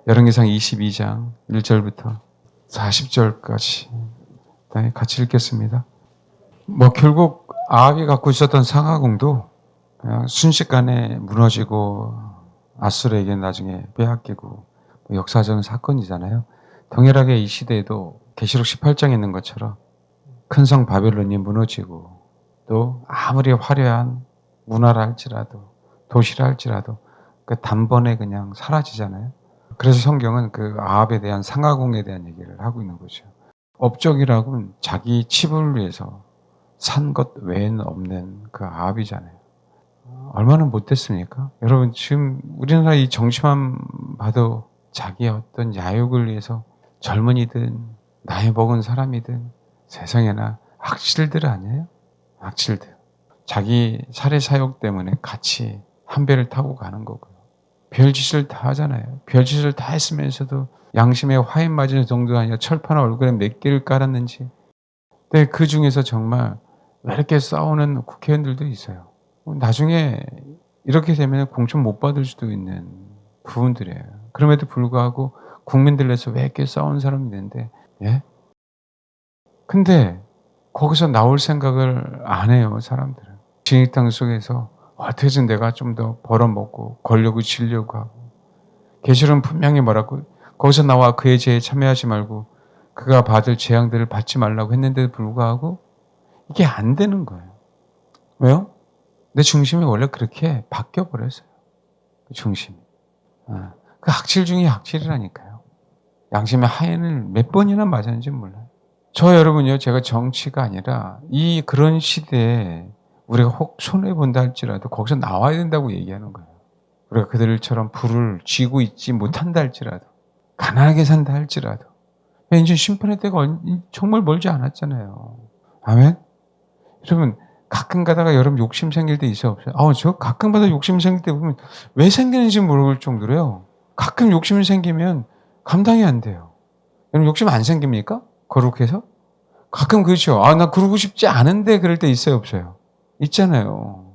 열왕기상 22장 1절부터 40절까지 같이 읽겠습니다. 결국 아합이 갖고 있었던 상하궁도 그냥 순식간에 무너지고 아수르에게 나중에 빼앗기고 역사적인 사건이잖아요. 동일하게 이 시대에도 계시록 18장에 있는 것처럼 큰 성 바벨론이 무너지고 또 아무리 화려한 문화라 할지라도 도시라 할지라도 그 단번에 그냥 사라지잖아요. 그래서 성경은 그 아합에 대한 상하궁에 대한 얘기를 하고 있는 거죠. 업적이라고는 자기 칩을 위해서 산 것 외에는 없는 그 아합이잖아요. 얼마나 못됐습니까? 여러분 지금 우리나라 이 정치만 봐도 자기의 어떤 야욕을 위해서 젊은이든 나이 먹은 사람이든 세상에나 악질들 아니에요? 악질들. 자기 살해 사욕 때문에 같이 한 배를 타고 가는 거고요. 별짓을 다 하잖아요. 별짓을 다 했으면서도 양심에 화인 맞은 정도가 아니라 철판 얼굴에 몇 개를 깔았는지. 근데 그 중에서 정말 왜 이렇게 싸우는 국회의원들도 있어요. 나중에 이렇게 되면 공천 못 받을 수도 있는 부분들이에요. 그럼에도 불구하고 국민들 내서 왜 이렇게 싸우는 사람이 있는데, 예? 근데 거기서 나올 생각을 안 해요, 사람들은. 진흙탕 속에서 어떻게든 내가 좀 더 벌어먹고 권력을 쥐려고 하고. 계시록은 분명히 말하고 거기서 나와 그의 죄에 참여하지 말고 그가 받을 재앙들을 받지 말라고 했는데도 불구하고 이게 안 되는 거예요. 왜요? 내 중심이 원래 그렇게 바뀌어버렸어요. 그 중심이. 그 악질 중에 악질이라니까요. 양심의 하인을 몇 번이나 맞았는지 몰라요. 여러분요, 제가 정치가 아니라 그런 시대에 우리가 혹 손해본다 할지라도 거기서 나와야 된다고 얘기하는 거예요. 우리가 그들처럼 불을 쥐고 있지 못한다 할지라도, 가난하게 산다 할지라도. 이제 심판의 때가 정말 멀지 않았잖아요. 아멘? 여러분, 가끔 가다가 여러분 욕심 생길 때 있어요, 없어요? 저 가끔 가다 욕심 생길 때 보면 왜 생기는지 모를 정도로요. 가끔 욕심이 생기면 감당이 안 돼요. 여러분 욕심 안 생깁니까? 거룩해서? 가끔 그렇죠. 나 그러고 싶지 않은데 그럴 때 있어요, 없어요? 있잖아요.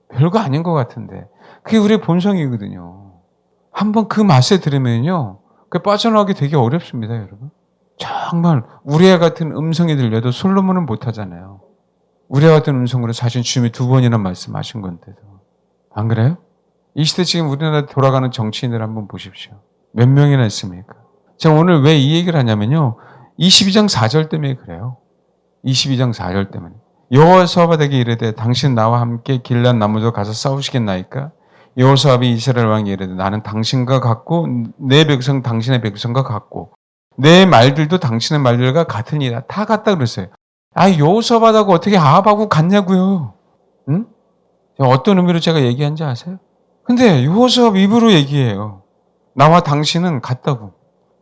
별거 아닌 것 같은데. 그게 우리의 본성이거든요. 한번 그 맛에 들으면요, 빠져나가기 되게 어렵습니다, 여러분. 정말 우리와 같은 음성이 들려도 솔로몬은 못하잖아요. 우리와 같은 음성으로 사실 주님이 2번이나 말씀하신 건데도. 안 그래요? 이 시대 지금 우리나라 돌아가는 정치인들 한번 보십시오. 몇 명이나 있습니까? 제가 오늘 왜 이 얘기를 하냐면요, 22장 4절 때문에 그래요. 22장 4절 때문에. 여호사밧에게 이르되 당신 나와 함께 길앗 나무도 가서 싸우시겠나이까? 여호사밧이 이스라엘 왕에게 이르되 나는 당신과 같고 내 백성 당신의 백성과 같고 내 말들도 당신의 말들과 같으니라. 다 같다 그랬어요. 여호사밧하고 어떻게 아합하고 같냐고요. 응? 어떤 의미로 제가 얘기한지 아세요? 근데 여호사밧 입으로 얘기해요. 나와 당신은 같다고.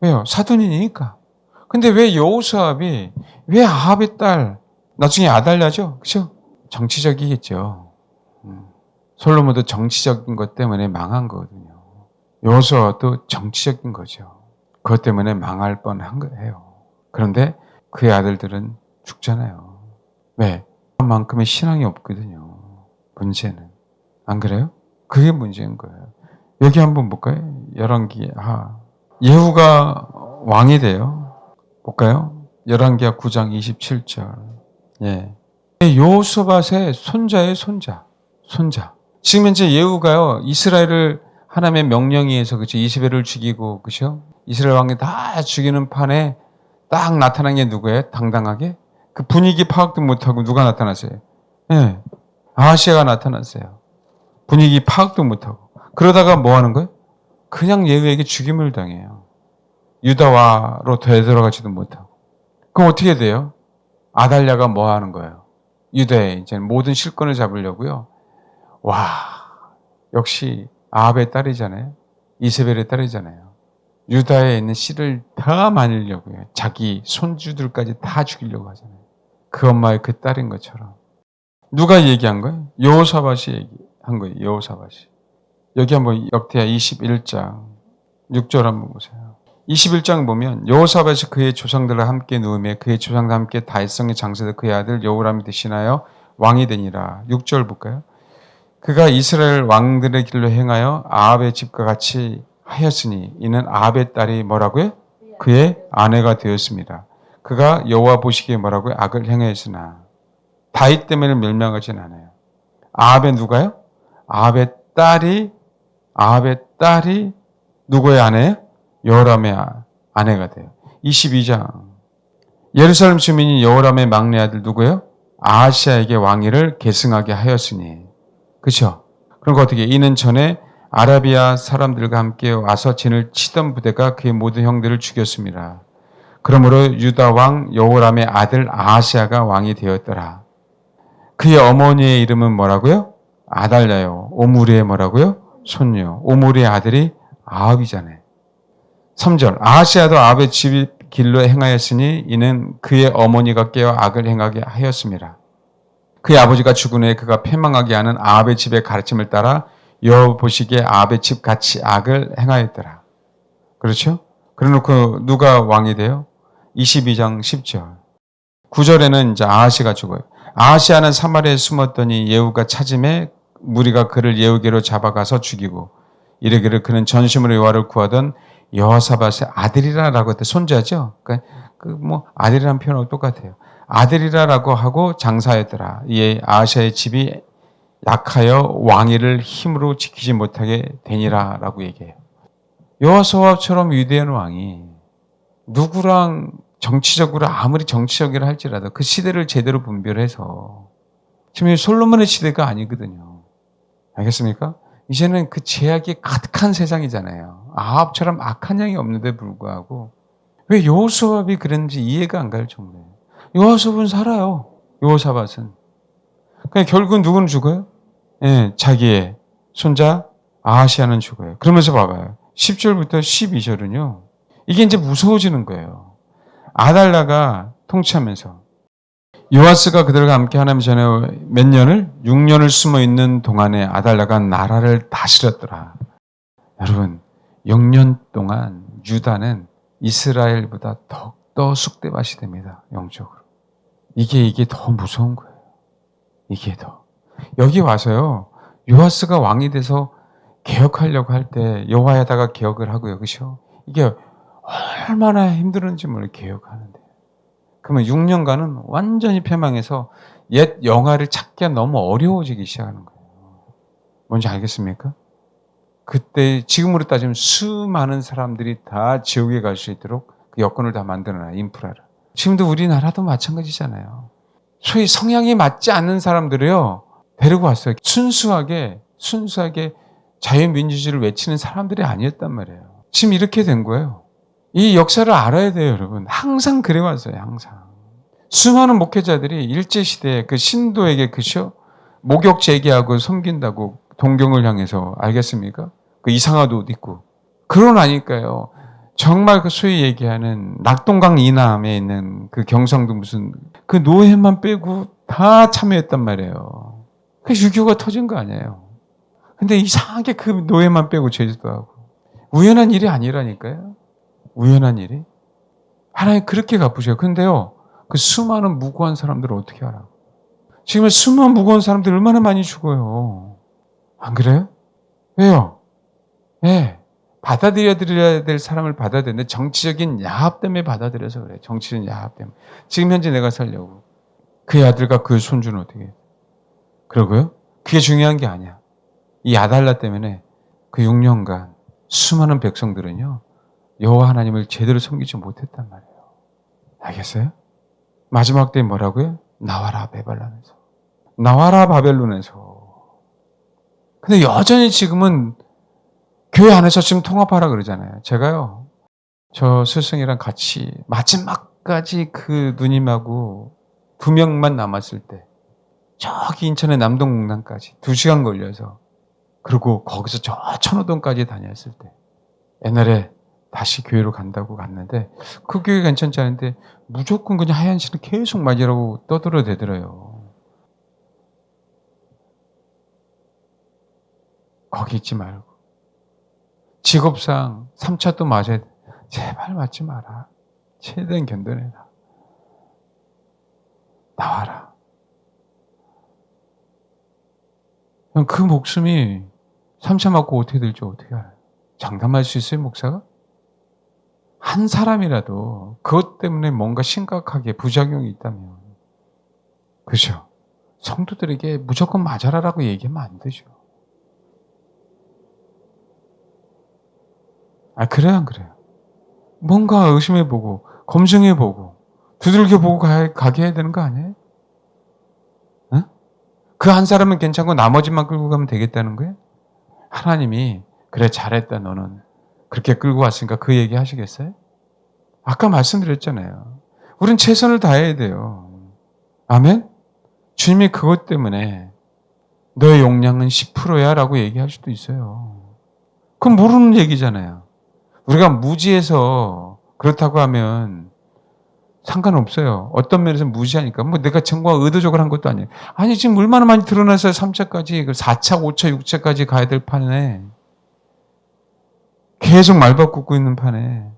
왜요? 사돈이니까. 근데 왜 여호사밧이, 왜 아합의 딸, 나중에 아달랴죠? 그죠? 정치적이겠죠. 솔로몬도 정치적인 것 때문에 망한 거거든요. 여호사밧도 정치적인 거죠. 그것 때문에 망할 뻔한 거예요. 그런데 그의 아들들은 죽잖아요. 왜? 그만큼의 신앙이 없거든요. 문제는. 안 그래요? 그게 문제인 거예요. 여기 한번 볼까요? 열왕기하. 예후가 왕이 돼요. 볼까요? 열왕기하 9장 27절. 예. 여호사밧의 손자의 손자. 지금 현재 예후가요, 이스라엘을 하나님의 명령에 의해서, 그죠? 이스벨을 죽이고, 그죠? 이스라엘 왕이 다 죽이는 판에 딱 나타난 게 누구예요? 당당하게? 그 분위기 파악도 못하고 누가 나타났어요? 예. 아하시아가 나타났어요. 분위기 파악도 못하고. 그러다가 뭐 하는 거예요? 그냥 예후에게 죽임을 당해요. 유다와로 되돌아가지도 못하고. 그럼 어떻게 돼요? 아달랴가 뭐 하는 거예요? 유다에 이제 모든 실권을 잡으려고요. 와, 역시 아합의 딸이잖아요. 이세벨의 딸이잖아요. 유다에 있는 씨를 다 만들려고요. 자기 손주들까지 다 죽이려고 하잖아요. 그 엄마의 그 딸인 것처럼. 누가 얘기한 거예요? 여호사밧이 얘기한 거예요. 여호사밧이. 여기 한번 역대하 21장 6절 한번 보세요. 21장 보면 여호사밧이 그의 조상들과 함께 누우며 그의 조상들과 함께 다윗성에 장사되 그의 아들 여호람이 대신하여 왕이 되니라. 6절 볼까요? 그가 이스라엘 왕들의 길로 행하여 아합의 집과 같이 하였으니 이는 아합의 딸이 뭐라고요? 그의 아내가 되었습니다. 그가 여호와 보시기에 뭐라고요? 악을 행하였으나 다윗 때문에 멸망하진 않아요. 아합의 누가요? 아합의 딸이 누구의 아내예요? 여호람의 아내가 돼요. 22장. 예루살렘 주민이 여호람의 막내 아들 누구예요? 아하시아에게 왕위를 계승하게 하였으니. 그렇죠? 그러니까 어떻게 이는 전에 아라비아 사람들과 함께 와서 진을 치던 부대가 그의 모든 형들을 죽였습니다. 그러므로 유다 왕 여호람의 아들 아하시아가 왕이 되었더라. 그의 어머니의 이름은 뭐라고요? 아달랴요. 오므리의 뭐라고요? 손녀. 오므리의 아들이 아합이잖아요. 3절. 아하시아도 아합의 집 길로 행하였으니 이는 그의 어머니가 깨어 악을 행하게 하였습니다. 그의 아버지가 죽은 후에 그가 패망하게 하는 아합의 집의 가르침을 따라 여호와 보시기에 아합의 집 같이 악을 행하였더라. 그렇죠? 그래놓고 누가 왕이 돼요? 22장 10절. 9절에는 이제 아하시가 죽어요. 아하시아는 사마리아에 숨었더니 예후가 찾음에 무리가 그를 예후께로 잡아가서 죽이고 이르기를 그는 전심으로 여호와를 구하던 여호사밧의 아들이라라고 했대. 손자죠. 그러니까 아들이라는 표현하고 똑같아요. 아들이라라고 하고 장사했더라. 이에 아하시아의 집이 약하여 왕위를 힘으로 지키지 못하게 되니라라고 얘기해요. 여호사밧처럼 위대한 왕이 누구랑 정치적으로 아무리 정치적이라 할지라도 그 시대를 제대로 분별해서 지금 솔로몬의 시대가 아니거든요. 알겠습니까? 이제는 그 제약이 가득한 세상이잖아요. 아합처럼 악한 양이 없는데 불구하고 왜 여호사밧이 그랬는지 이해가 안 갈 정도예요. 여호사밧은 살아요. 여호사밧은. 그러니까 결국은 누구는 죽어요? 예, 자기의 손자 아하시아는 죽어요. 그러면서 봐봐요. 10절부터 12절은요. 이게 이제 무서워지는 거예요. 아달랴가 통치하면서 요아스가 그들과 함께 하나님 전에 몇 년을? 6년을 숨어 있는 동안에 아달랴가 나라를 다스렸더라. 여러분, 6년 동안 유다는 이스라엘보다 더욱더 쑥대밭이 됩니다. 영적으로. 이게 더 무서운 거예요. 이게 더. 여기 와서요. 요아스가 왕이 돼서 개혁하려고 할 때 여호와에다가 개혁을 하고요. 그렇죠? 이게 얼마나 힘들었는지 몰라요. 개혁하는데. 그러면 6년간은 완전히 패망해서 옛 영화를 찾기가 너무 어려워지기 시작하는 거예요. 뭔지 알겠습니까? 그때 지금으로 따지면 수많은 사람들이 다 지옥에 갈 수 있도록 그 여건을 다 만들어놔요. 인프라를. 지금도 우리나라도 마찬가지잖아요. 소위 성향이 맞지 않는 사람들을요. 데리고 왔어요. 순수하게 자유민주주의를 외치는 사람들이 아니었단 말이에요. 지금 이렇게 된 거예요. 이 역사를 알아야 돼요, 여러분. 항상 그래왔어요, 항상. 수많은 목회자들이 일제시대에 그 신도에게 그죠? 목욕 제기하고 섬긴다고 동경을 향해서 알겠습니까? 그 이상한 옷 입고. 그러나니까요. 정말 그 소위 얘기하는 낙동강 이남에 있는 그 경상도 무슨 그 노예만 빼고 다 참여했단 말이에요. 그 유교가 터진 거 아니에요. 근데 이상하게 그 노예만 빼고 제주도하고. 우연한 일이 아니라니까요. 우연한 일이. 하나님 그렇게 갚으셔요. 근데요. 그 수많은 무고한 사람들을 어떻게 알아? 지금 수많은 무고한 사람들 얼마나 많이 죽어요. 안 그래요? 왜요? 네. 받아들여야 될 사람을 받아들이는데 정치적인 야합 때문에 받아들여서 그래요. 정치적인 야합 때문에. 지금 현재 내가 살려고. 그의 아들과 그의 손주는 어떻게 해요? 그러고요? 그게 중요한 게 아니야. 이 아달랴 때문에 그 6년간 수많은 백성들은요. 여호와 하나님을 제대로 섬기지 못했단 말이에요. 알겠어요? 마지막 때 뭐라고요? 나와라 바벨론에서. 나와라 바벨론에서. 근데 여전히 지금은 교회 안에서 지금 통합하라 그러잖아요. 제가요. 저 스승이랑 같이 마지막까지 그 누님하고 2명만 남았을 때 저기 인천의 남동공단까지 2시간 걸려서 그리고 거기서 저 천호동까지 다녔을 때 옛날에 다시 교회로 간다고 갔는데 그 교회 괜찮지 않은데 무조건 그냥 하얀 씨는 계속 맞으라고 떠들어대더래요. 거기 있지 말고. 직업상 3차 또 맞아야 돼. 제발 맞지 마라. 최대한 견뎌내라. 나와라. 그 목숨이 3차 맞고 어떻게 될지 어떻게 알아요? 장담할 수 있어요, 목사가? 한 사람이라도 그것 때문에 뭔가 심각하게 부작용이 있다면, 그죠? 성도들에게 무조건 맞아라라고 얘기하면 안 되죠. 그래요, 안 그래요? 뭔가 의심해보고, 검증해보고, 두들겨보고 가게 해야 되는 거 아니에요? 응? 그 한 사람은 괜찮고 나머지만 끌고 가면 되겠다는 거예요? 하나님이 그래 잘했다 너는 그렇게 끌고 왔으니까 그 얘기 하시겠어요? 아까 말씀드렸잖아요. 우린 최선을 다해야 돼요. 아멘? 주님이 그것 때문에 너의 용량은 10%야 라고 얘기할 수도 있어요. 그건 모르는 얘기잖아요. 우리가 무지해서 그렇다고 하면 상관없어요. 어떤 면에서 무지하니까. 뭐 내가 정말 의도적으로 한 것도 아니에요. 아니, 지금 얼마나 많이 드러나서요. 3차까지, 4차, 5차, 6차까지 가야 될 판에. 계속 말바꾸고 있는 판에.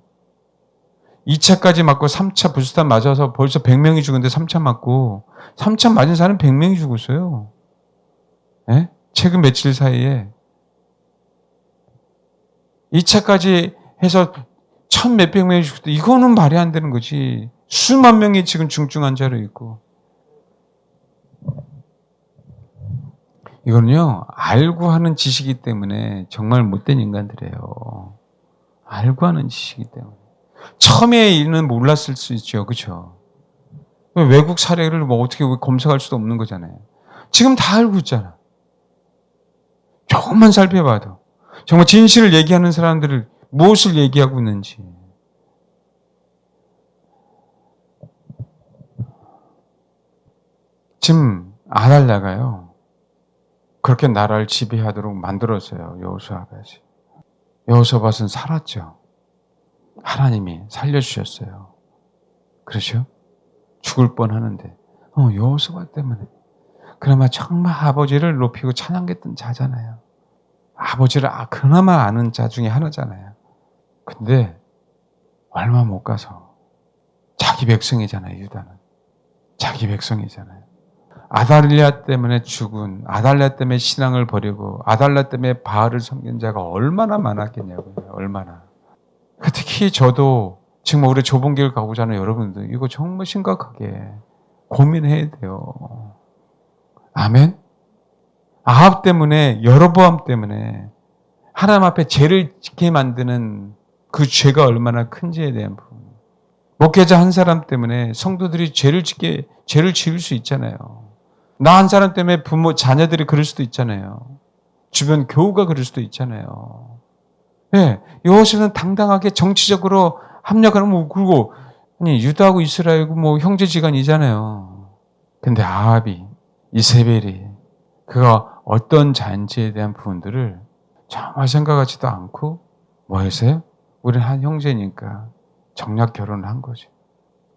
2차까지 맞고 3차 부스탄 맞아서 벌써 100명이 죽었는데 3차 맞고 3차 맞은 사람 100명이 죽었어요. 예? 최근 며칠 사이에 2차까지 해서 1000 몇백 명이 죽었다. 이거는 말이 안 되는 거지. 수만 명이 지금 중증 환자로 있고. 이거는요, 알고 하는 지식이기 때문에 정말 못된 인간들이에요. 알고 하는 지식이기 때문에. 처음에 이는 몰랐을 수 있죠. 그렇죠? 외국 사례를 뭐 어떻게 검색할 수도 없는 거잖아요. 지금 다 알고 있잖아. 조금만 살펴봐도. 정말 진실을 얘기하는 사람들을 무엇을 얘기하고 있는지. 지금 아달랴가요. 그렇게 나라를 지배하도록 만들었어요. 여호수아밧이. 여호수아밧은 살았죠. 하나님이 살려주셨어요. 그렇죠? 죽을 뻔하는데 여호수아밧 때문에. 그나마 정말 아버지를 높이고 찬양했던 자잖아요. 아버지를 그나마 아는 자 중에 하나잖아요. 근데 얼마 못 가서 자기 백성이잖아요. 유다는. 자기 백성이잖아요. 아달랴 때문에 죽은, 아달랴 때문에 신앙을 버리고 아달랴 때문에 바알을 섬긴 자가 얼마나 많았겠냐고요. 얼마나. 특히 저도 지금 우리 좁은 길 가고자 하는 여러분들 이거 정말 심각하게 고민해야 돼요. 아멘? 아합 때문에, 여로보암 때문에 하나님 앞에 죄를 짓게 만드는 그 죄가 얼마나 큰지에 대한 부분. 목회자 한 사람 때문에 성도들이 죄를 지을 수 있잖아요. 나 한 사람 때문에 부모, 자녀들이 그럴 수도 있잖아요. 주변 교우가 그럴 수도 있잖아요. 예, 여호수아는 당당하게 정치적으로 합력하는 그리고 아니 유다하고 이스라엘고 뭐 형제지간이잖아요. 근데 아합이 이세벨이 그가 어떤 자인지에 대한 부분들을 정말 생각하지도 않고 뭐 했어요? 우리는 한 형제니까 정략 결혼을 한 거죠.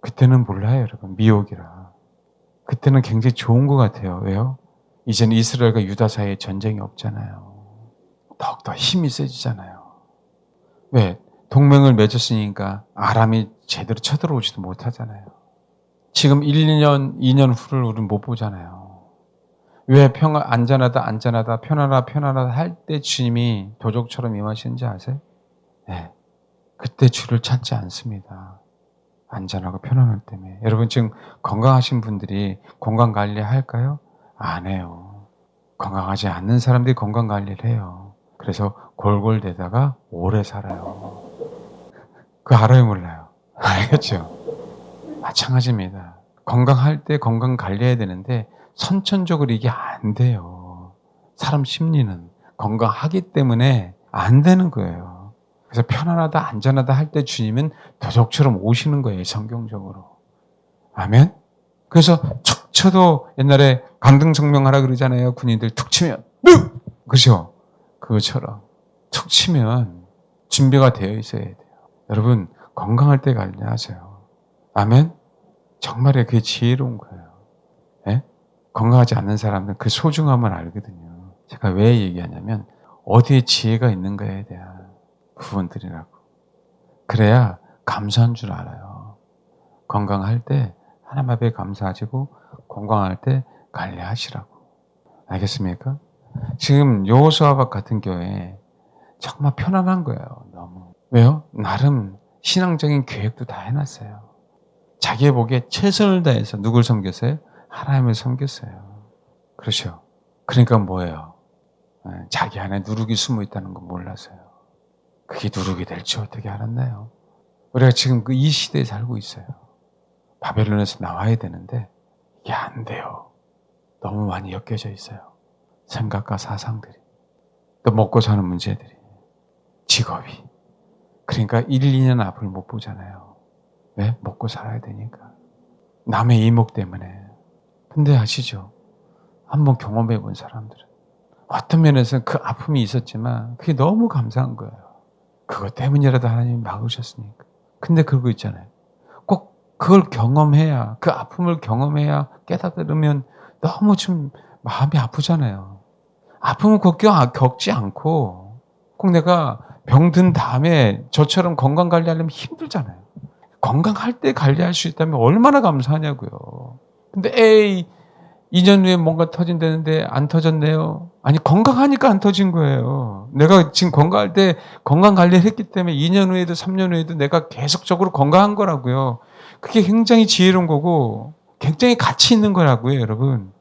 그때는 몰라요, 여러분. 미혹이라. 그때는 굉장히 좋은 것 같아요. 왜요? 이제는 이스라엘과 유다 사이에 전쟁이 없잖아요. 더욱더 힘이 세지잖아요. 왜? 동맹을 맺었으니까 아람이 제대로 쳐들어오지도 못하잖아요. 지금 1, 2년, 2년 후를 우리는 못 보잖아요. 왜 안전하다, 편안하다 할 때 주님이 도적처럼 임하시는지 아세요? 네. 그때 주를 찾지 않습니다. 안전하고 편안할 때문에. 여러분 지금 건강하신 분들이 건강관리 할까요? 안 해요. 건강하지 않는 사람들이 건강관리를 해요. 그래서 골골대다가 오래 살아요. 그거 알아요, 몰라요? 알겠죠? 마찬가지입니다. 건강할 때 건강 관리해야 되는데 선천적으로 이게 안 돼요. 사람 심리는 건강하기 때문에 안 되는 거예요. 그래서 편안하다, 안전하다 할 때 주님은 도적처럼 오시는 거예요, 성경적으로. 아멘? 그래서 툭 쳐도 옛날에 강등성명하라 그러잖아요. 군인들 툭 치면, 그죠? 그것처럼 툭 치면 준비가 되어 있어야 돼요. 여러분, 건강할 때 관리하세요. 아멘? 정말 그게 지혜로운 거예요. 예? 건강하지 않는 사람은 그 소중함을 알거든요. 제가 왜 얘기하냐면, 어디에 지혜가 있는가에 대한 부분들이라고. 그래야 감사한 줄 알아요. 건강할 때 하나님 앞에 감사하시고 건강할 때 관리하시라고. 알겠습니까? 지금 여호수아밧 같은 경우에 정말 편안한 거예요. 너무. 왜요? 나름 신앙적인 계획도 다 해놨어요. 자기의 복에 최선을 다해서 누굴 섬겼어요? 하나님을 섬겼어요. 그렇죠. 그러니까 뭐예요? 자기 안에 누룩이 숨어 있다는 거 몰라서요. 그게 누룩이 될지 어떻게 알았나요? 우리가 지금 이 시대에 살고 있어요. 바벨론에서 나와야 되는데 이게 안 돼요. 너무 많이 엮여져 있어요. 생각과 사상들이. 또 먹고 사는 문제들이. 직업이. 그러니까 1, 2년 앞을 못 보잖아요. 왜? 먹고 살아야 되니까. 남의 이목 때문에. 근데 아시죠? 한번 경험해 본 사람들은 어떤 면에서는 그 아픔이 있었지만 그게 너무 감사한 거예요. 그것 때문이라도 하나님이 막으셨으니까. 근데 그거 있잖아요. 꼭 그걸 경험해야, 그 아픔을 경험해야 깨닫으면 너무 좀 마음이 아프잖아요. 아픔을 겪지 않고 꼭 내가 병든 다음에 저처럼 건강 관리하려면 힘들잖아요. 건강할 때 관리할 수 있다면 얼마나 감사하냐고요. 근데 2년 후에 뭔가 터진다는데 안 터졌네요. 아니 건강하니까 안 터진 거예요. 내가 지금 건강할 때 건강 관리를 했기 때문에 2년 후에도 3년 후에도 내가 계속적으로 건강한 거라고요. 그게 굉장히 지혜로운 거고 굉장히 가치 있는 거라고요, 여러분.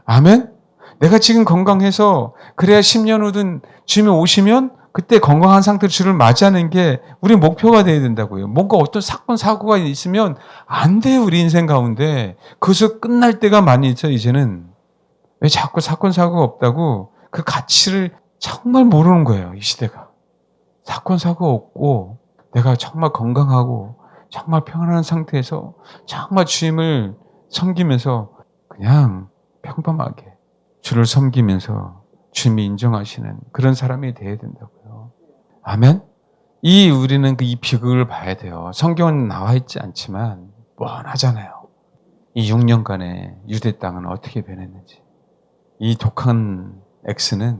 아멘? 내가 지금 건강해서 그래야 10년 후든 주님이 오시면 그때 건강한 상태로 주를 맞이하는 게 우리 목표가 돼야 된다고요. 뭔가 어떤 사건, 사고가 있으면 안 돼요, 우리 인생 가운데. 그것을 끝날 때가 많이 있죠, 이제는. 왜 자꾸 사건, 사고가 없다고 그 가치를 정말 모르는 거예요, 이 시대가. 사건, 사고가 없고 내가 정말 건강하고 정말 평안한 상태에서 정말 주님을 섬기면서 그냥 평범하게 주를 섬기면서 주님이 인정하시는 그런 사람이 되어야 된다고요. 아멘? 우리는 이 비극을 봐야 돼요. 성경은 나와 있지 않지만 뻔하잖아요. 이 6년간의 유대 땅은 어떻게 변했는지. 이 독한 엑스는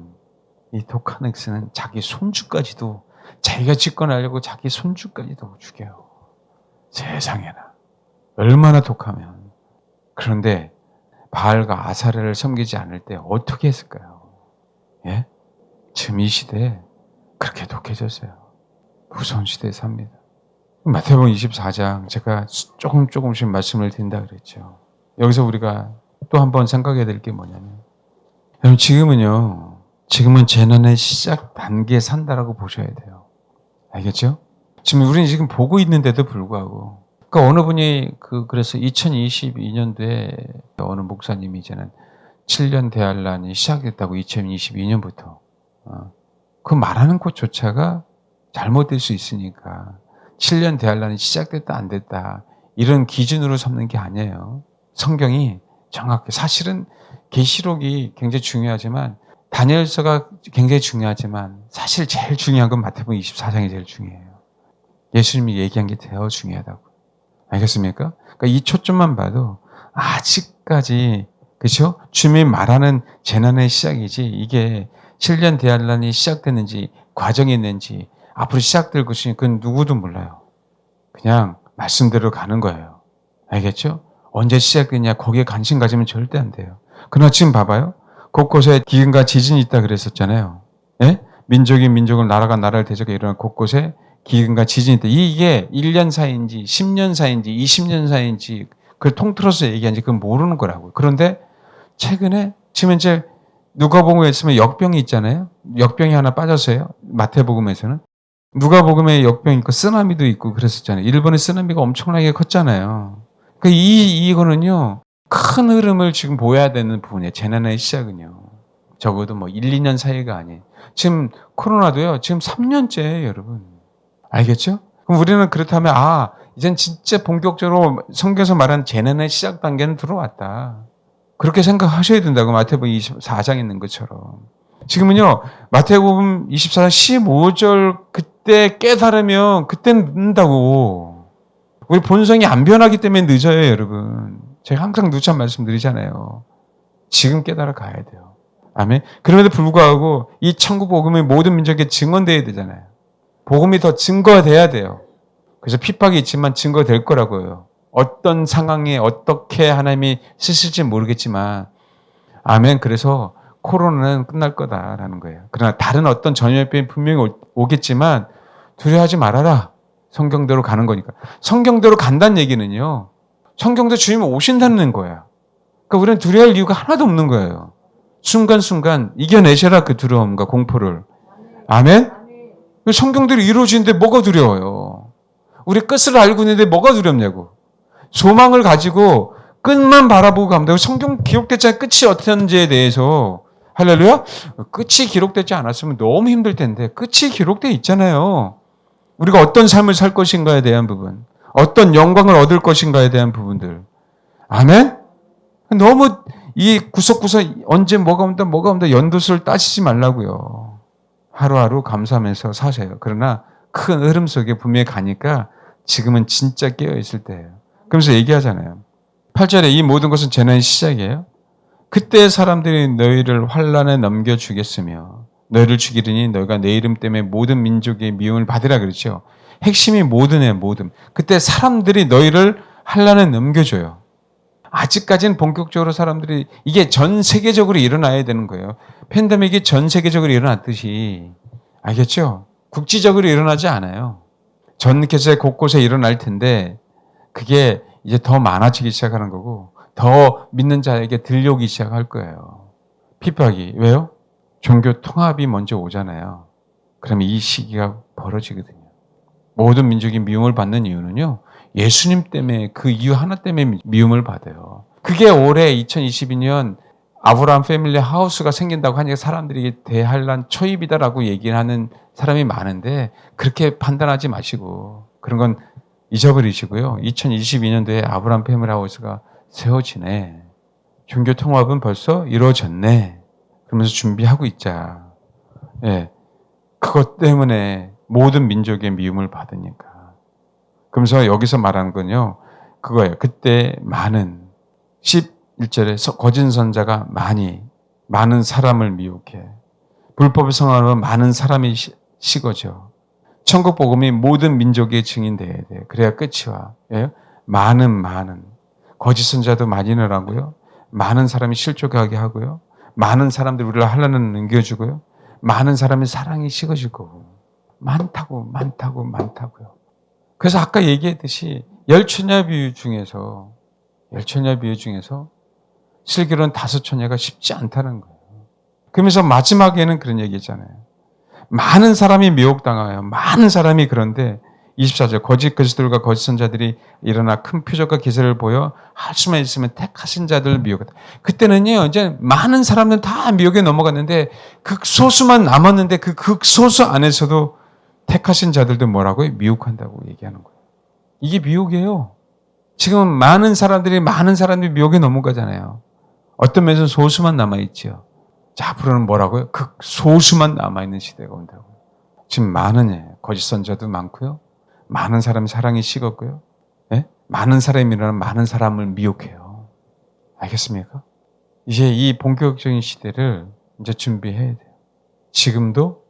자기 손주까지도 자기가 집권하려고 자기 손주까지도 죽여요. 세상에나. 얼마나 독하면. 그런데 바알과 아사랴를 섬기지 않을 때 어떻게 했을까요? 예? 지금 이 시대에 그렇게 독해졌어요. 무서운 시대에 삽니다. 마태복음 24장 제가 조금씩 말씀을 드린다 그랬죠. 여기서 우리가 또 한 번 생각해야 될 게 뭐냐면 여러분 지금은 재난의 시작 단계에 산다라고 보셔야 돼요. 알겠죠? 지금 우리는 지금 보고 있는데도 불구하고 그러니까 어느 분이 그래서 2022년도에 어느 목사님이 이제는 7년 대환란이 시작됐다고 2022년부터 그 말하는 것조차가 잘못될 수 있으니까 7년 대환란이 시작됐다 안 됐다 이런 기준으로 삼는 게 아니에요. 성경이 정확히 사실은 계시록이 굉장히 중요하지만 다니엘서가 굉장히 중요하지만 사실 제일 중요한 건 마태복음 24장이 제일 중요해요. 예수님이 얘기한 게 더 중요하다고. 알겠습니까? 그러니까 이 초점만 봐도 아직까지 그렇죠? 주님이 말하는 재난의 시작이지 이게 7년 대환란이 시작됐는지 과정이 있는지 앞으로 시작될 것이 그건 누구도 몰라요. 그냥 말씀대로 가는 거예요. 알겠죠? 언제 시작되냐 거기에 관심 가지면 절대 안 돼요. 그러나 지금 봐봐요. 곳곳에 기근과 지진이 있다 그랬었잖아요. 예? 민족이 민족을 나라가 나라를 대적해 일어나는 곳곳에 기근과 지진이 있다. 이게 1년 사이인지 10년 사이인지 20년 사이인지 그걸 통틀어서 얘기하는지 그건 모르는 거라고요. 그런데 최근에 지금 이제 누가복음에 있으면 역병이 있잖아요. 역병이 하나 빠졌어요. 마태복음에서는. 누가복음에 역병이 있고 쓰나미도 있고 그랬었잖아요. 일본의 쓰나미가 엄청나게 컸잖아요. 그러니까 이거는요. 큰 흐름을 지금 보여야 되는 부분이에요. 재난의 시작은요. 적어도 1, 2년 사이가 아니에요. 지금 코로나도요. 지금 3년째예요, 여러분. 알겠죠? 그럼 우리는 그렇다면 이젠 진짜 본격적으로 성경에서 말한 재난의 시작 단계는 들어왔다. 그렇게 생각하셔야 된다고 마태복음 24장에 있는 것처럼. 지금은요. 마태복음 24장 15절 그때 깨달으면 그때는 늦는다고. 우리 본성이 안 변하기 때문에 늦어요, 여러분. 제가 항상 누차 말씀드리잖아요. 지금 깨달아 가야 돼요. 아멘. 그럼에도 불구하고 이 천국 복음이 모든 민족에 증언돼야 되잖아요. 복음이 더 증거돼야 돼요. 그래서 핍박이 있지만 증거될 거라고요. 어떤 상황에 어떻게 하나님이 쓰실지 모르겠지만 아멘. 그래서 코로나는 끝날 거다라는 거예요. 그러나 다른 어떤 전염병이 분명히 오겠지만 두려워하지 말아라. 성경대로 가는 거니까. 성경대로 간다는 얘기는요. 성경대로 주님이 오신다는 거야. 그러니까 우리는 두려워할 이유가 하나도 없는 거예요. 순간순간 이겨내셔라 그 두려움과 공포를. 아멘? 성경대로 이루어지는데 뭐가 두려워요? 우리 끝을 알고 있는데 뭐가 두렵냐고. 소망을 가지고 끝만 바라보고 가면 되고 성경 기록됐잖아요. 끝이 어떤지에 대해서. 할렐루야? 끝이 기록되지 않았으면 너무 힘들 텐데 끝이 기록되어 있잖아요. 우리가 어떤 삶을 살 것인가에 대한 부분, 어떤 영광을 얻을 것인가에 대한 부분들. 아멘? 너무 이 구석구석 언제 뭐가 온다 연도수를 따지지 말라고요. 하루하루 감사하면서 사세요. 그러나 큰 흐름 속에 분명히 가니까 지금은 진짜 깨어있을 때예요. 그러면서 얘기하잖아요. 8절에 이 모든 것은 재난의 시작이에요. 그때 사람들이 너희를 환난에 넘겨주겠으며 너희를 죽이리니 너희가 내 이름 때문에 모든 민족의 미움을 받으라 그랬죠. 핵심이 모든이에요. 모든. 그때 사람들이 너희를 환난에 넘겨줘요. 아직까지는 본격적으로 사람들이 이게 전 세계적으로 일어나야 되는 거예요. 팬데믹이 전 세계적으로 일어났듯이 알겠죠? 국지적으로 일어나지 않아요. 전 세계 곳곳에 일어날 텐데 그게 이제 더 많아지기 시작하는 거고 더 믿는 자에게 들려오기 시작할 거예요. 핍박이. 왜요? 종교 통합이 먼저 오잖아요. 그러면 이 시기가 벌어지거든요. 모든 민족이 미움을 받는 이유는요. 예수님 때문에 그 이유 하나 때문에 미움을 받아요. 그게 올해 2022년 아브라함 패밀리 하우스가 생긴다고 하니까 사람들이 대환란 초입이다라고 얘기하는 사람이 많은데 그렇게 판단하지 마시고 그런 건 잊어버리시고요. 2022년도에 아브라함 패밀리 하우스가 세워지네. 종교 통합은 벌써 이루어졌네. 그러면서 준비하고 있자. 예. 그것 때문에 모든 민족의 미움을 받으니까. 그러면서 여기서 말하는 건요. 그거예요. 그때 많은 11절에 거짓 선자가 많은 사람을 미혹해. 불법을 성행하면 많은 사람이 식어져. 천국 복음이 모든 민족의 증인돼야 돼. 그래야 끝이 와. 예? 많은 거짓 선자도 많이 늘어나고요. 많은 사람이 실족하게 하고요. 많은 사람들이 우리를 환난을 넘겨주고요. 많은 사람의 사랑이 식어질 거고. 많다고요. 그래서 아까 얘기했듯이 열처녀 비유 중에서 슬기로운 5처녀가 쉽지 않다는 거예요. 그러면서 마지막에는 그런 얘기잖아요. 많은 사람이 미혹당해요. 많은 사람이 그런데 24절 거짓 그리스도들과 거짓 선자들이 일어나 큰 표적과 기사를 보여 할 수만 있으면 택하신 자들을 미혹했다. 그때는요. 이제 많은 사람들은 다 미혹에 넘어갔는데 극소수만 남았는데 그 극소수 안에서도 택하신 자들도 뭐라고요? 미혹한다고 얘기하는 거예요. 이게 미혹이에요. 지금 많은 사람들이 미혹에 넘어가잖아요. 어떤 면에서는 소수만 남아있죠. 자, 앞으로는 뭐라고요? 극소수만 남아있는 시대가 온다고요. 지금 거짓 선자도 많고요. 많은 사람이 사랑이 식었고요. 예? 많은 사람이 일어나면 많은 사람을 미혹해요. 알겠습니까? 이제 이 본격적인 시대를 이제 준비해야 돼요. 지금도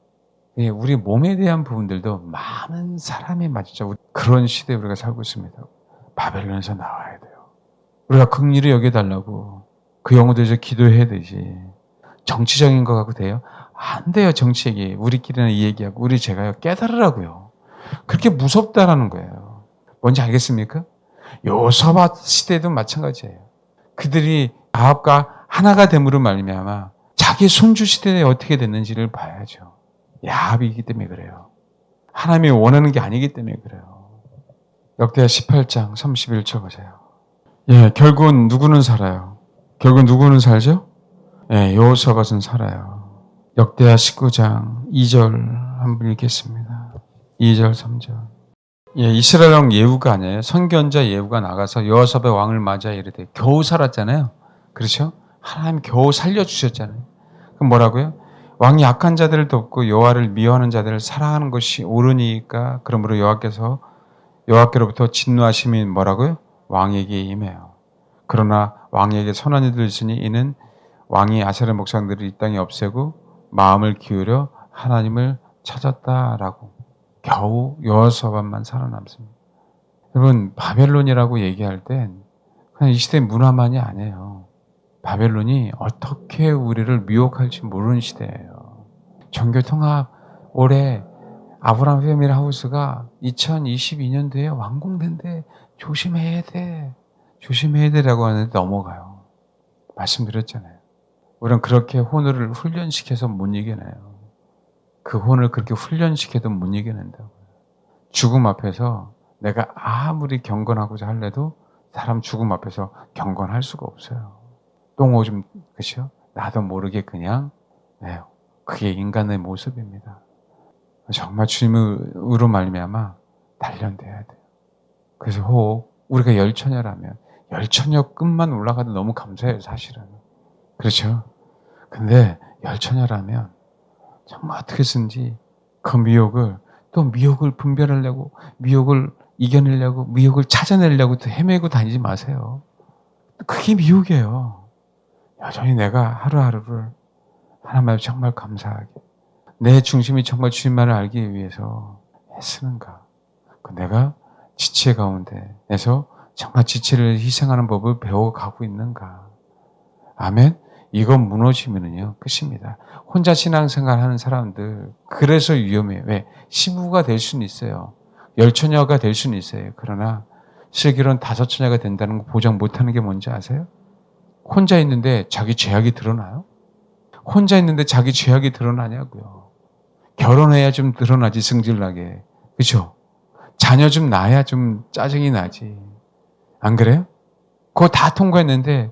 우리 몸에 대한 부분들도 많은 사람이 맞죠. 그런 시대에 우리가 살고 있습니다. 바벨론에서 나와야 돼요. 우리가 긍휼히 여겨달라고 그 영혼들에서 기도해야 되지. 정치적인 거 갖고 돼요? 안 돼요. 정치 얘기. 우리끼리는 이 얘기하고 제가요. 깨달으라고요. 그렇게 무섭다라는 거예요. 뭔지 알겠습니까? 요서밭 시대도 마찬가지예요. 그들이 아합과 하나가 됨으로 말미암아 자기 손주 시대에 어떻게 됐는지를 봐야죠. 야합이기 때문에 그래요. 하나님이 원하는 게 아니기 때문에 그래요. 역대하 18장 31절 보세요. 예, 결국은 누구는 살아요? 결국 누구는 살죠? 예, 여호사밧은 살아요. 역대하 19장 2절 한번 읽겠습니다. 2절 3절. 예, 이스라엘 왕 예후가 아니에요. 선견자 예후가 나가서 여호사밧 왕을 맞아 이르되 겨우 살았잖아요. 그렇죠? 하나님 겨우 살려주셨잖아요. 그럼 뭐라고요? 왕이 악한 자들을 돕고 여호와를 미워하는 자들을 사랑하는 것이 옳으니까 그러므로 여호와께로부터 진노하심이 뭐라고요? 왕에게 임해요. 그러나 왕에게 선한 이들 있으니 이는 왕이 아세라 목상들을 이 땅에 없애고 마음을 기울여 하나님을 찾았다라고. 겨우 여호사밧만 살아남습니다. 여러분 바벨론이라고 얘기할 땐 그냥 이 시대 문화만이 아니에요. 바벨론이 어떻게 우리를 미혹할지 모르는 시대예요. 종교통합 올해 아브라함 패밀리 하우스가 2022년도에 완공된대. 조심해야 돼. 조심해야 되라고 하는데 넘어가요. 말씀드렸잖아요. 우리는 그렇게 혼을 훈련시켜서 못 이겨내요. 그 혼을 그렇게 훈련시켜도 못 이겨낸다고요. 죽음 앞에서 내가 아무리 경건하고자 할래도 사람 죽음 앞에서 경건할 수가 없어요. 똥 오줌, 그렇죠? 나도 모르게 그냥, 네, 그게 인간의 모습입니다. 정말 주님으로 말미암아 단련돼야 돼요. 그래서 혹 우리가 열처녀라면 열처녀 끝만 올라가도 너무 감사해요, 사실은. 그렇죠? 근데 열처녀라면 정말 어떻게든지 그 미혹을, 또 미혹을 분별하려고, 미혹을 이겨내려고, 미혹을 찾아내려고 또 헤매고 다니지 마세요. 그게 미혹이에요. 여전히 내가 하루하루를 하나님 앞에 정말 감사하게, 내 중심이 정말 주님만을 알기 위해서 애쓰는가. 내가 지체 가운데에서 정말 지체를 희생하는 법을 배워가고 있는가. 아멘. 이건 무너지면은요, 끝입니다. 혼자 신앙생활 하는 사람들, 그래서 위험해요. 왜? 시부가 될 수는 있어요. 열처녀가 될 수는 있어요. 그러나 슬기로는 다섯처녀가 된다는 거 보장 못하는 게 뭔지 아세요? 혼자 있는데 자기 죄악이 드러나요? 혼자 있는데 자기 죄악이 드러나냐고요. 결혼해야 좀 드러나지, 승질나게. 그렇죠? 자녀 좀 낳아야 좀 짜증이 나지. 안 그래요? 그거 다 통과했는데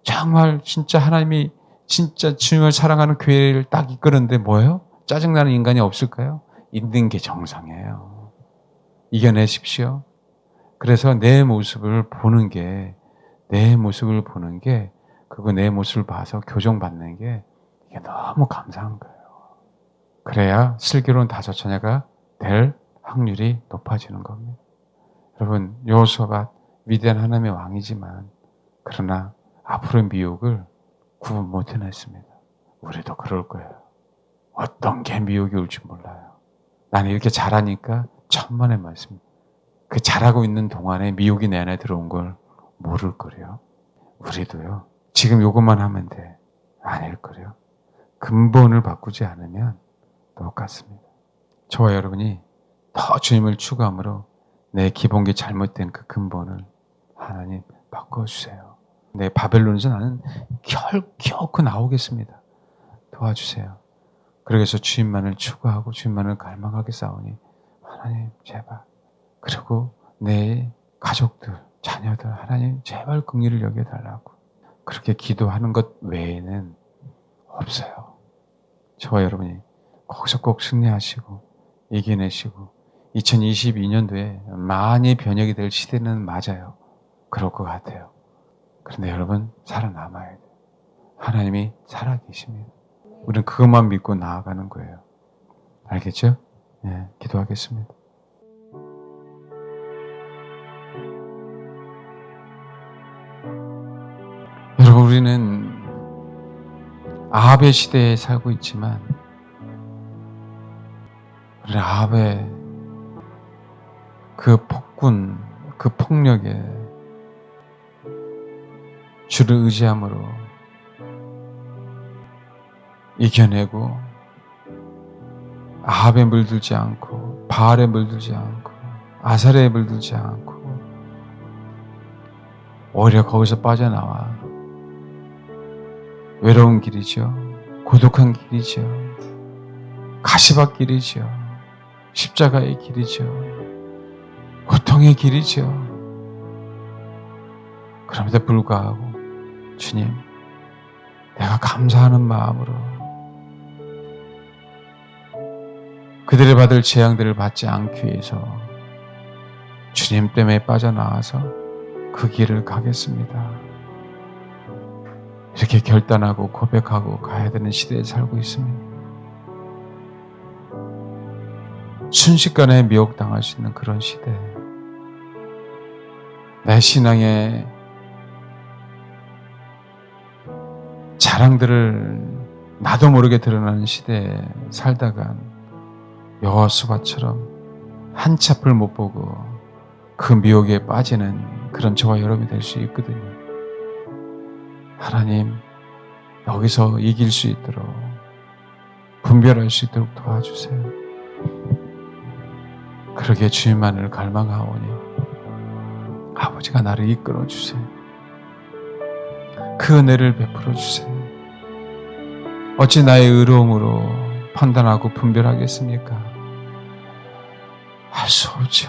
정말 진짜 하나님이 진짜 주님을 사랑하는 교회를 딱 이끄는데 뭐예요? 짜증나는 인간이 없을까요? 있는 게 정상이에요. 이겨내십시오. 그래서 내 모습을 보는 게, 그거 내 모습을 봐서 교정받는 게 이게 너무 감사한 거예요. 그래야 슬기로운 다섯처녀가 될 확률이 높아지는 겁니다. 여러분, 여호수아가 위대한 하나님의 왕이지만 그러나 앞으로의 미혹을 구분 못 해냈습니다. 우리도 그럴 거예요. 어떤 게 미혹이 올지 몰라요. 나는 이렇게 잘하니까 천만의 말씀. 그 잘하고 있는 동안에 미혹이 내 안에 들어온 걸 모를 거래요. 우리도요. 지금 요것만 하면 돼. 아닐 거래요. 근본을 바꾸지 않으면 똑같습니다. 저와 여러분이 더 주님을 추구함으로 내 기본기 잘못된 그 근본을 하나님 바꿔주세요. 내 바벨론에서 나는 결코 나오겠습니다. 도와주세요. 그래서 주님만을 추구하고 주님만을 갈망하게 싸우니 하나님 제발, 그리고 내 가족들, 자녀들 하나님 제발 긍휼을 여겨달라고 그렇게 기도하는 것 외에는 없어요. 저와 여러분이 거기서 꼭 승리하시고 이겨내시고 2022년도에 많이 변혁이 될 시대는 맞아요. 그럴 것 같아요. 그런데 여러분 살아남아야 돼요. 하나님이 살아계십니다. 우리는 그것만 믿고 나아가는 거예요. 알겠죠? 네, 기도하겠습니다. 여러분, 우리는 아합의 시대에 살고 있지만 우리 아합의 그 폭군, 그 폭력에 주를 의지함으로 이겨내고 아합에 물들지 않고 바알에 물들지 않고 아사레에 물들지 않고 오히려 거기서 빠져나와 외로운 길이죠. 고독한 길이죠. 가시밭 길이죠. 십자가의 길이죠. 고통의 길이죠. 그럼에도 불구하고 주님, 내가 감사하는 마음으로 그들이 받을 재앙들을 받지 않기 위해서 주님 때문에 빠져나와서 그 길을 가겠습니다. 이렇게 결단하고 고백하고 가야 되는 시대에 살고 있습니다. 순식간에 미혹당할 수 있는 그런 시대. 내 신앙의 자랑들을 나도 모르게 드러나는 시대에 살다간 여호수아처럼 한치 앞을 못 보고 그 미혹에 빠지는 그런 저와 여러분이 될 수 있거든요. 하나님, 여기서 이길 수 있도록, 분별할 수 있도록 도와주세요. 그러게 주님만을 갈망하오니 아버지가 나를 이끌어 주세요. 그 은혜를 베풀어 주세요. 어찌 나의 의로움으로 판단하고 분별하겠습니까? 할 수 없죠.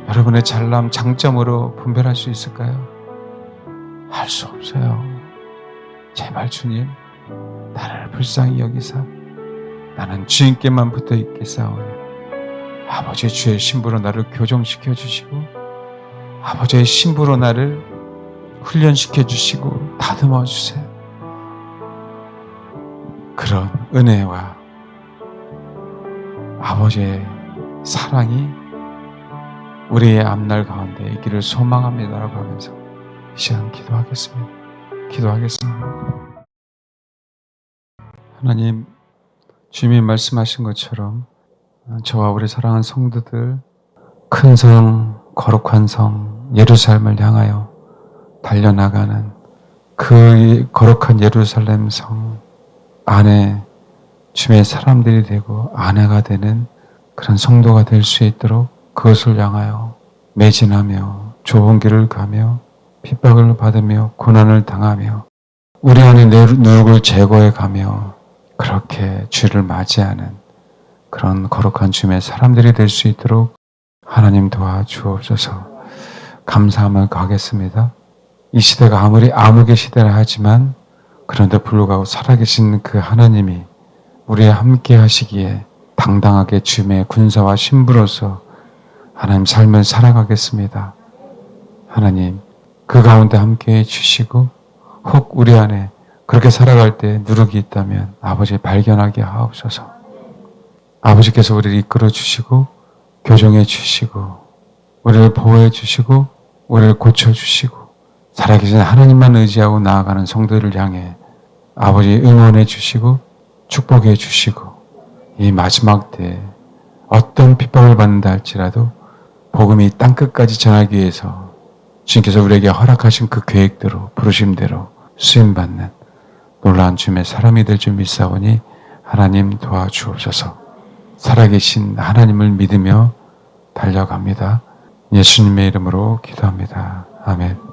여러분의 잘남, 장점으로 분별할 수 있을까요? 할 수 없어요. 제발 주님, 나를 불쌍히 여기사 나는 주님께만 붙어 있겠사오니 아버지의 주의 신부로 나를 교정시켜 주시고 아버지의 신부로 나를 훈련시켜 주시고 다듬어 주세요. 그런 은혜와 아버지의 사랑이 우리의 앞날 가운데 있기를 소망합니다라고 하면서 이 시간 기도하겠습니다. 하나님, 주님이 말씀하신 것처럼 저와 우리 사랑하는 성도들 큰 성, 거룩한 성 예루살렘을 향하여 달려나가는 그 거룩한 예루살렘 성 안에 주님의 사람들이 되고 아내가 되는 그런 성도가 될 수 있도록 그것을 향하여 매진하며 좁은 길을 가며 핍박을 받으며 고난을 당하며 우리 안에 누룩을 제거해 가며 그렇게 주를 맞이하는 그런 거룩한 주님의 사람들이 될 수 있도록 하나님 도와주옵소서. 감사함을 가겠습니다. 이 시대가 아무리 암흑의 시대라 하지만 그런데 불구하고 살아계신 그 하나님이 우리와 함께 하시기에 당당하게 주님의 군사와 신부로서 하나님 삶을 살아가겠습니다. 하나님, 그 가운데 함께 해주시고 혹 우리 안에 그렇게 살아갈 때 누룩이 있다면 아버지 발견하게 하옵소서. 아버지께서 우리를 이끌어 주시고 교정해 주시고 우리를 보호해 주시고 우리를 고쳐 주시고 살아계신 하나님만 의지하고 나아가는 성도들을 향해 아버지 응원해 주시고 축복해 주시고 이 마지막 때에 어떤 핍박을 받는다 할지라도 복음이 땅끝까지 전하기 위해서 주님께서 우리에게 허락하신 그 계획대로 부르심대로 수임받는 놀라운 주님의 사람이 될 줄 믿사오니 하나님 도와주옵소서. 살아계신 하나님을 믿으며 달려갑니다. 예수님의 이름으로 기도합니다. 아멘.